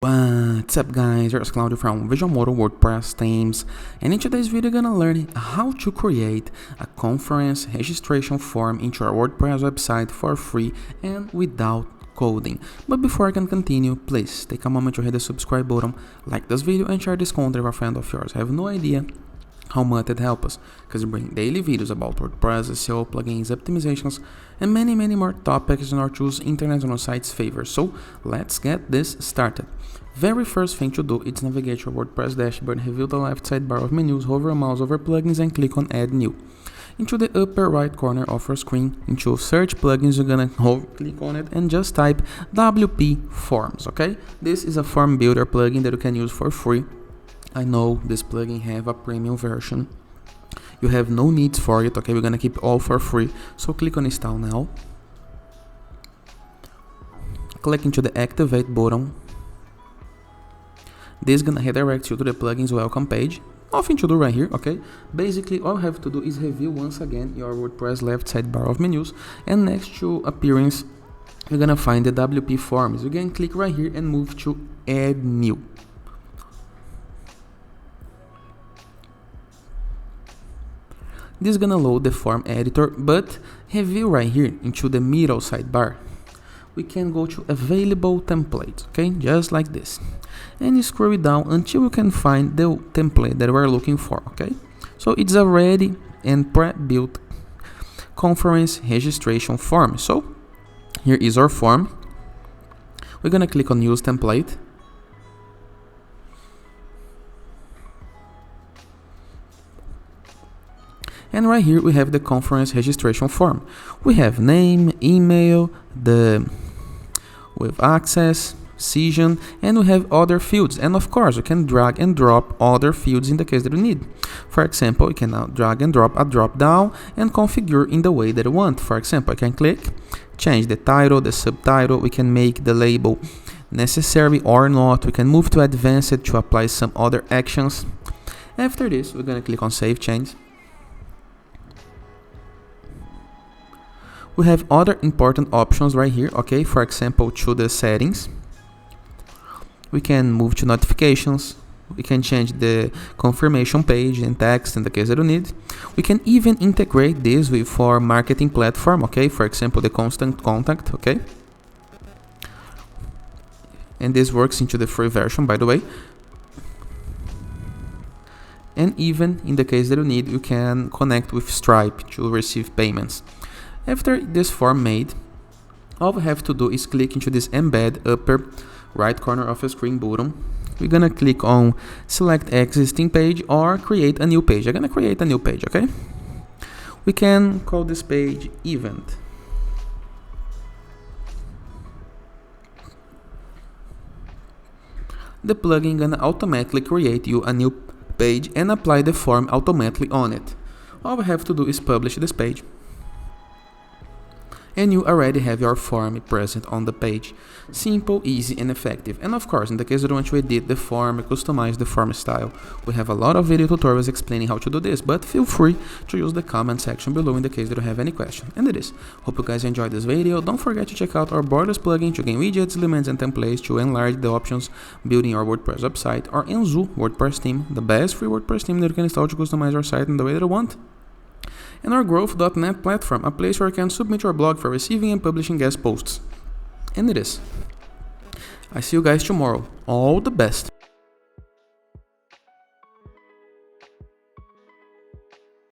What's up guys, here's Claudio from Visualmodo WordPress themes, and in today's video you're gonna learn how to create a conference registration form into your WordPress website for free and without coding. But before I can continue, please take a moment to hit the subscribe button, like this video and share this content with a friend of yours. I have no idea how much it helps us, because we bring daily videos about WordPress, SEO, plugins, optimizations, and many more topics in our tools, internet and our site's favor. So let's get this started. Very first thing to do is navigate to your WordPress dashboard, review the left sidebar of menus, hover a mouse over plugins and click on add new. Into the upper right corner of your screen, into search plugins, you're gonna click on it and just type WP Forms, okay? This is a form builder plugin that you can use for free. I know this plugin have a premium version. You have no needs for it, okay? We're gonna keep all for free. So click on install now. Click into the activate button. This is gonna redirect you to the plugins welcome page. Nothing to do right here, okay? Basically, all you have to do is review once again your WordPress left sidebar of menus, and next to appearance, you're gonna find the WP Forms. You can click right here and move to add new. This is gonna load the form editor, but review right here into the middle sidebar. We can go to available templates, okay, just like this, and scroll it down until you can find the template that we're looking for, okay? So it's a ready and pre-built conference registration form. So here is our form. We're gonna click on use template. And right here we have the conference registration form. We have name, email, with access, season, and we have other fields. And of course, we can drag and drop other fields in the case that we need. For example, we can now drag and drop a drop down and configure in the way that we want. For example, I can click, change the title, the subtitle. We can make the label necessary or not. We can move to advanced to apply some other actions. After this, we're gonna click on save change. We have other important options right here, okay? For example, to the settings, we can move to notifications. We can change the confirmation page and text in the case that you need. We can even integrate this with our marketing platform, okay? For example, the constant contact, okay? And this works into the free version, by the way. And even in the case that you need, you can connect with Stripe to receive payments. After this form made, all we have to do is click into this embed upper right corner of the screen button. We're gonna click on select existing page or create a new page. I'm gonna create a new page, okay? We can call this page event. The plugin gonna automatically create you a new page and apply the form automatically on it. All we have to do is publish this page, and you already have your form present on the page. Simple, easy, and effective. And of course, in the case you want to edit the form, customize the form style, we have a lot of video tutorials explaining how to do this, but feel free to use the comment section below in the case that you have any question. And it is. Hope you guys enjoyed this video. Don't forget to check out our Borders plugin to gain widgets, elements, and templates to enlarge the options building your WordPress website, or Enzo WordPress theme, the best free WordPress theme that you can install to customize your site in the way that you want. And our growth.net platform, a place where you can submit your blog for receiving and publishing guest posts. And it is. I see you guys tomorrow. All the best.